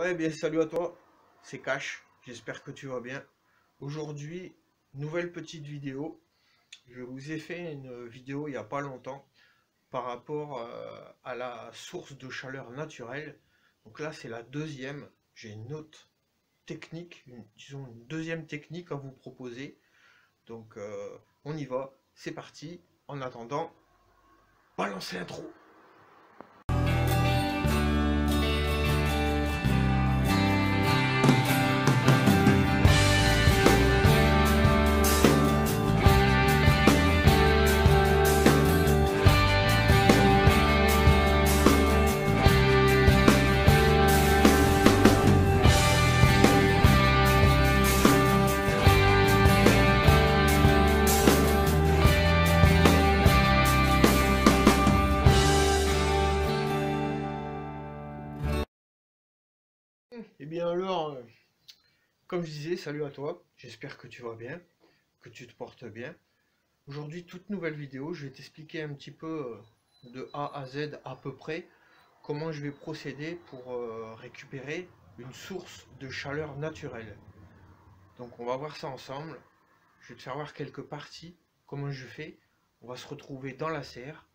Ouais, bien salut à toi, c'est Cash, j'espère que tu vas bien. Aujourd'hui, nouvelle petite vidéo. Je vous ai fait une vidéo il n'y a pas longtemps par rapport à la source de chaleur naturelle. Donc là, c'est la deuxième. J'ai une autre technique, disons une deuxième technique à vous proposer. Donc on y va, c'est parti. En attendant, balancez l'intro. Et bien alors, comme je disais, salut à toi, j'espère que tu vas bien, que tu te portes bien. Aujourd'hui, toute nouvelle vidéo, je vais t'expliquer un petit peu de A à Z à peu près comment je vais procéder pour récupérer une source de chaleur naturelle. Donc on va voir ça ensemble, je vais te faire voir quelques parties, comment je fais. On va se retrouver dans la serre,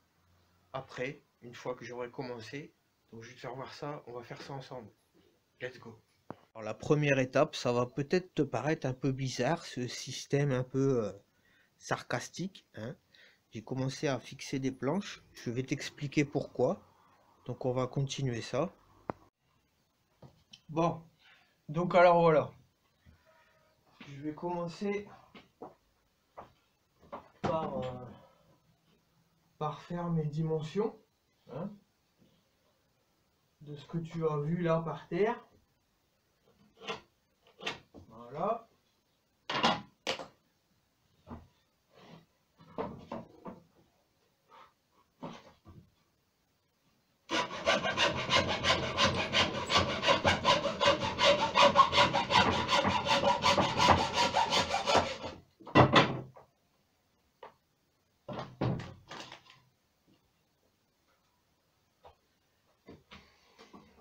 après, une fois que j'aurai commencé. Donc je vais te faire voir ça, on va faire ça ensemble. Let's go! Alors la première étape, ça va peut-être te paraître un peu bizarre, ce système un peu sarcastique, hein. J'ai commencé à fixer des planches, je vais t'expliquer pourquoi. Donc on va continuer ça. Bon, donc alors voilà. Je vais commencer par faire mes dimensions, hein, de ce que tu as vu là par terre. Voilà.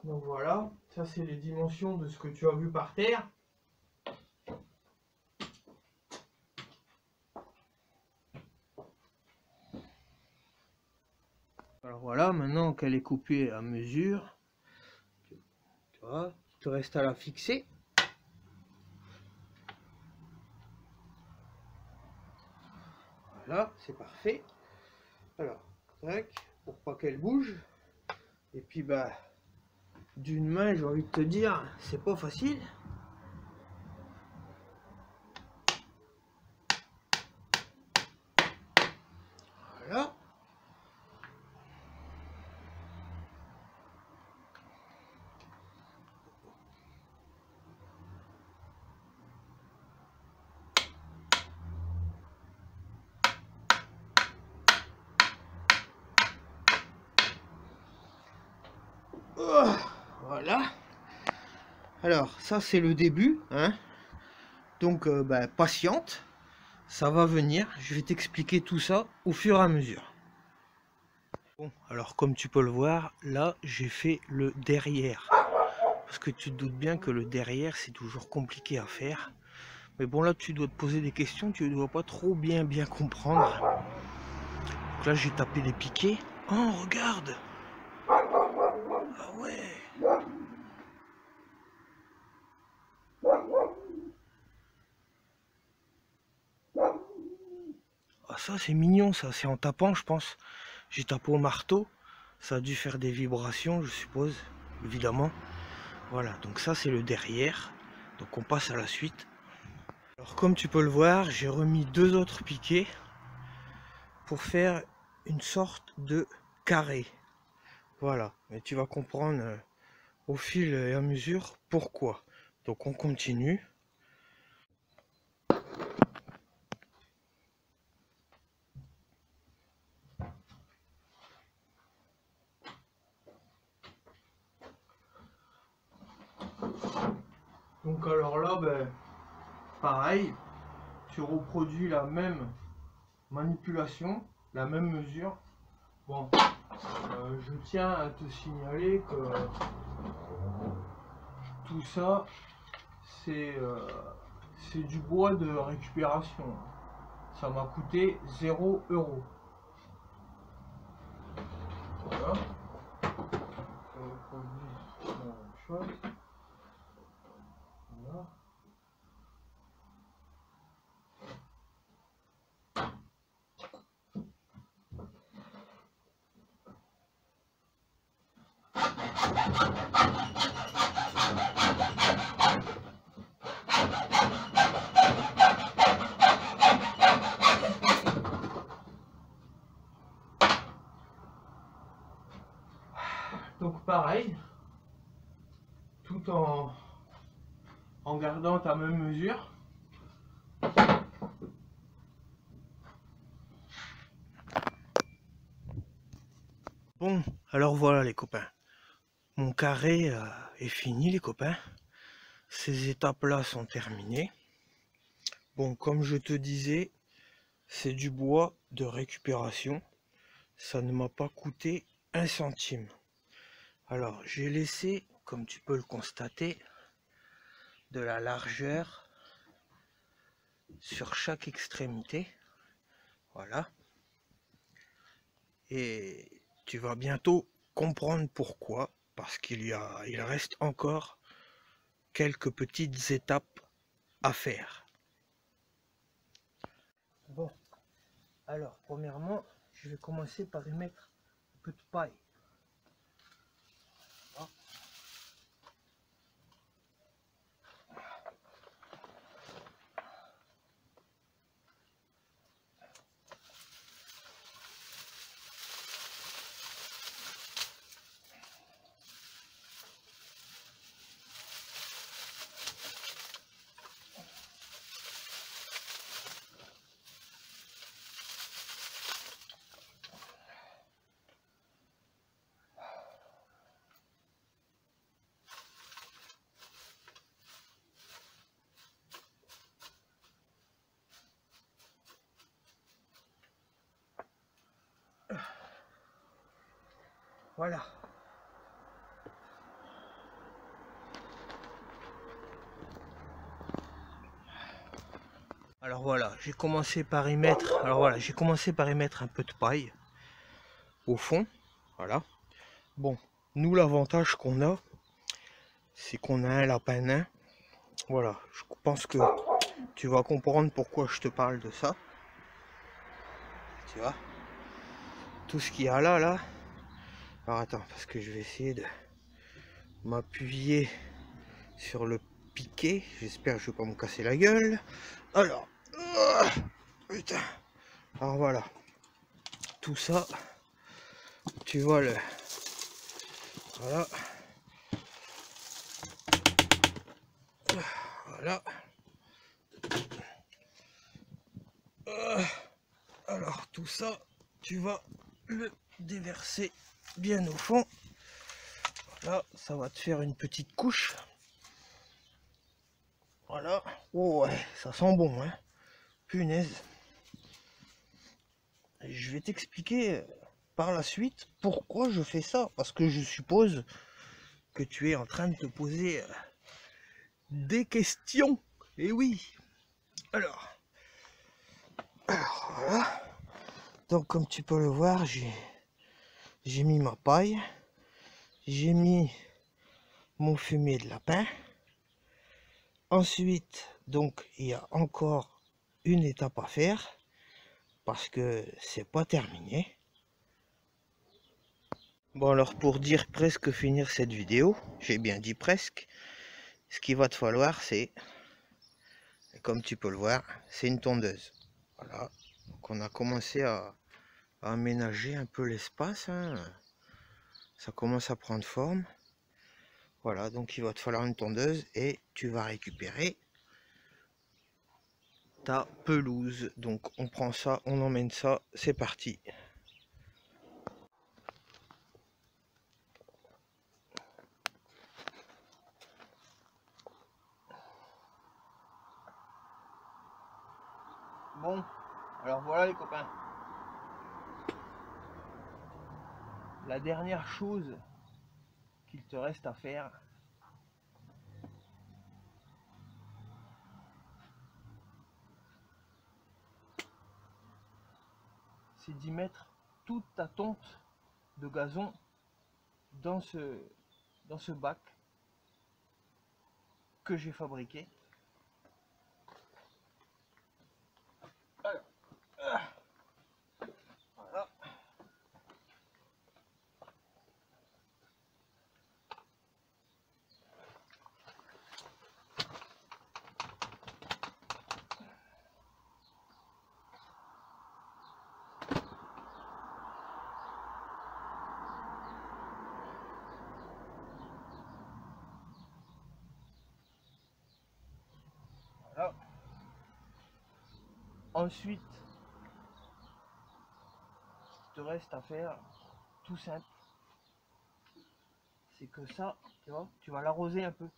Donc voilà, ça c'est les dimensions de ce que tu as vu par terre. Alors voilà, maintenant qu'elle est coupée à mesure, tu vois, il te reste à la fixer. Voilà, c'est parfait. Alors, tac, pour pas qu'elle bouge. Et puis bah, d'une main, j'ai envie de te dire, c'est pas facile. Voilà. Voilà. Alors, ça c'est le début, hein. Donc, bah, patiente. Ça va venir, je vais t'expliquer tout ça au fur et à mesure. Bon, alors comme tu peux le voir, là j'ai fait le derrière. Parce que tu te doutes bien que le derrière c'est toujours compliqué à faire. Mais bon, là tu dois te poser des questions, tu ne dois pas trop bien comprendre. Donc là j'ai tapé les piquets. Oh regarde! Ah ouais! Ah ça c'est mignon, ça c'est en tapant je pense. J'ai tapé au marteau, ça a dû faire des vibrations je suppose, évidemment. Voilà, donc ça c'est le derrière. Donc on passe à la suite. Alors comme tu peux le voir, j'ai remis deux autres piquets pour faire une sorte de carré. Voilà, mais tu vas comprendre au fil et à mesure pourquoi. Donc on continue. Donc alors là, ben, pareil, tu reproduis la même manipulation, la même mesure. Bon, je tiens à te signaler que tout ça, c'est du bois de récupération. Ça m'a coûté 0 €. Voilà. Je reproduis la même chose. Voilà. Donc pareil, tout en gardant ta même mesure. Bon, alors voilà les copains, mon carré est fini les copains, ces étapes-là sont terminées. Bon, comme je te disais, c'est du bois de récupération, ça ne m'a pas coûté 1 centime. Alors j'ai laissé, comme tu peux le constater, de la largeur sur chaque extrémité, voilà, et tu vas bientôt comprendre pourquoi, parce il reste encore quelques petites étapes à faire. Bon, alors premièrement, je vais commencer par y mettre un peu de paille. Voilà. Alors voilà, j'ai commencé par y mettre, un peu de paille au fond, voilà. Bon, nous l'avantage qu'on a, c'est qu'on a un lapin nain. Voilà, je pense que tu vas comprendre pourquoi je te parle de ça. Tu vois, tout ce qu'il y a là. Alors attends, parce que je vais essayer de m'appuyer sur le piquet. J'espère que je vais pas me casser la gueule. Alors, putain. Alors voilà, tout ça, tu vois le, voilà, voilà. Alors tout ça, tu vas le déverser bien au fond. Voilà, ça va te faire une petite couche. Voilà. Oh ouais, ça sent bon, hein. Punaise. Et je vais t'expliquer par la suite pourquoi je fais ça. Parce que je suppose que tu es en train de te poser des questions. Et oui. Alors voilà. Donc comme tu peux le voir, j'ai mis ma paille. J'ai mis mon fumier de lapin. Ensuite, donc, il y a encore une étape à faire parce que c'est pas terminé. Bon, alors pour dire presque finir cette vidéo, j'ai bien dit presque, ce qu'il va te falloir, c'est, comme tu peux le voir, c'est une tondeuse. Voilà, donc on a commencé à aménager un peu l'espace, hein. Ça commence à prendre forme. Voilà, donc il va te falloir une tondeuse et tu vas récupérer ta pelouse. Donc on prend ça, on emmène ça, c'est parti. Bon, alors voilà les copains. La dernière chose qu'il te reste à faire, c'est d'y mettre toute ta tonte de gazon dans ce bac que j'ai fabriqué. Voilà. Voilà. Ensuite, ce qui te reste à faire, tout simple, c'est que ça, tu vois, tu vas l'arroser un peu.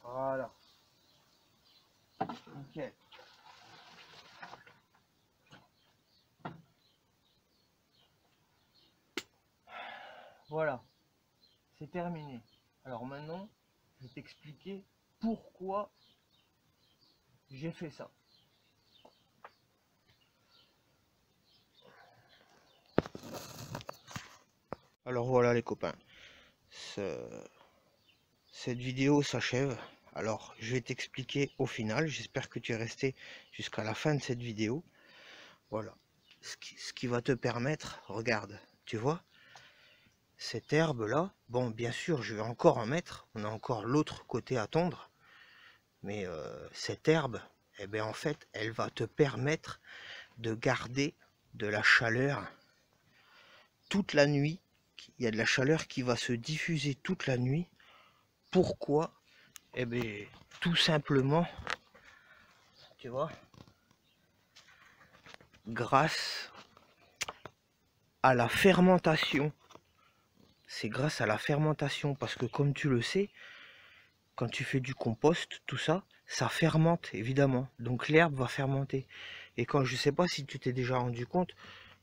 Voilà. Nickel. Voilà. C'est terminé. Alors maintenant, je vais t'expliquer pourquoi j'ai fait ça. Alors voilà les copains, cette vidéo s'achève. Alors je vais t'expliquer au final, j'espère que tu es resté jusqu'à la fin de cette vidéo. Voilà, ce qui va te permettre, regarde, tu vois, cette herbe là, bon bien sûr je vais encore en mettre, on a encore l'autre côté à tondre, mais cette herbe, eh bien en fait elle va te permettre de garder de la chaleur toute la nuit. Il y a de la chaleur qui va se diffuser toute la nuit. Pourquoi? Eh bien, tout simplement, tu vois, grâce à la fermentation. C'est grâce à la fermentation, parce que comme tu le sais, quand tu fais du compost, tout ça, ça fermente, évidemment. Donc l'herbe va fermenter. Et quand, je sais pas si tu t'es déjà rendu compte,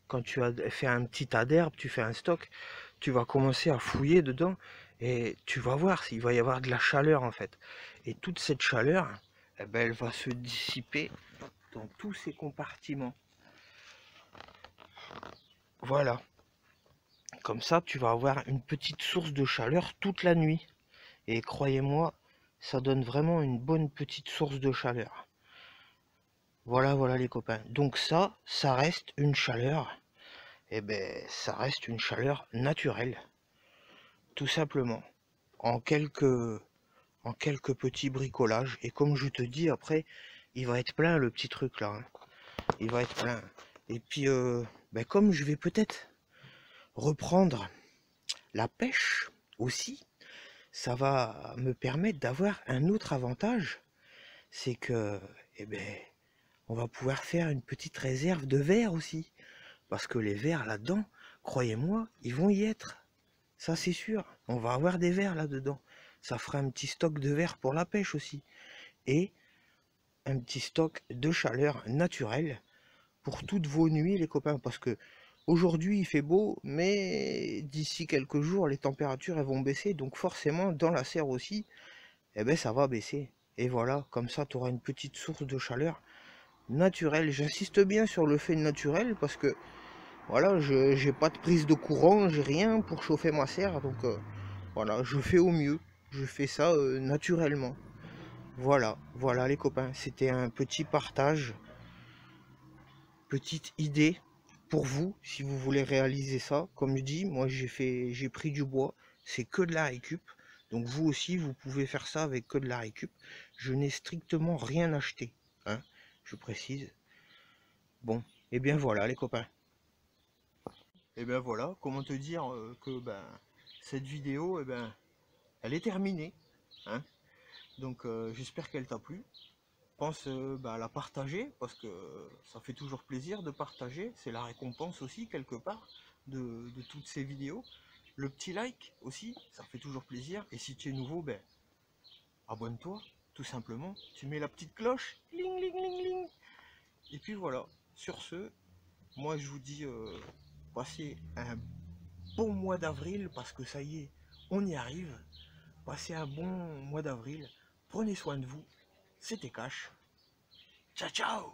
quand tu as fait un petit tas d'herbe, tu fais un stock, tu vas commencer à fouiller dedans, et tu vas voir s'il va y avoir de la chaleur, en fait. Et toute cette chaleur, eh ben, elle va se dissiper dans tous ces compartiments. Voilà. Comme ça, tu vas avoir une petite source de chaleur toute la nuit. Et croyez-moi, ça donne vraiment une bonne petite source de chaleur. Voilà, voilà les copains. Donc ça reste une chaleur. Eh ben, ça reste une chaleur naturelle. Tout simplement. En quelques petits bricolages. Et comme je te dis, après, il va être plein le petit truc là. Hein. Il va être plein. Et puis, ben, comme je vais peut-être reprendre la pêche aussi, ça va me permettre d'avoir un autre avantage, c'est que, eh ben, on va pouvoir faire une petite réserve de vers aussi, parce que les vers là-dedans, croyez-moi, ils vont y être, ça c'est sûr, on va avoir des vers là-dedans, ça fera un petit stock de vers pour la pêche aussi, et un petit stock de chaleur naturelle pour toutes vos nuits les copains, parce que aujourd'hui il fait beau, mais d'ici quelques jours les températures elles vont baisser, donc forcément dans la serre aussi, eh ben ça va baisser. Et voilà, comme ça tu auras une petite source de chaleur naturelle. J'insiste bien sur le fait naturel parce que voilà, je j'ai pas de prise de courant, j'ai rien pour chauffer ma serre, donc voilà, je fais au mieux. Je fais ça naturellement. Voilà, voilà les copains, c'était un petit partage, petite idée pour vous si vous voulez réaliser ça. Comme je dis, moi j'ai pris du bois, c'est que de la récup. Donc vous aussi vous pouvez faire ça avec que de la récup. Je n'ai strictement rien acheté, hein, je précise. Bon, et bien voilà les copains. Et bien voilà, comment te dire que ben cette vidéo, eh ben, elle est terminée, hein. Donc j'espère qu'elle t'a plu. Pense à la partager parce que ça fait toujours plaisir de partager, c'est la récompense aussi quelque part de toutes ces vidéos. Le petit like aussi, ça fait toujours plaisir, et si tu es nouveau, ben abonne-toi, tout simplement. Tu mets la petite cloche, ling, ling, ling, ling. Et puis voilà, sur ce, moi je vous dis, passez un bon mois d'avril, parce que ça y est, on y arrive. Passez un bon mois d'avril, prenez soin de vous, c'était Cash. Ciao, ciao!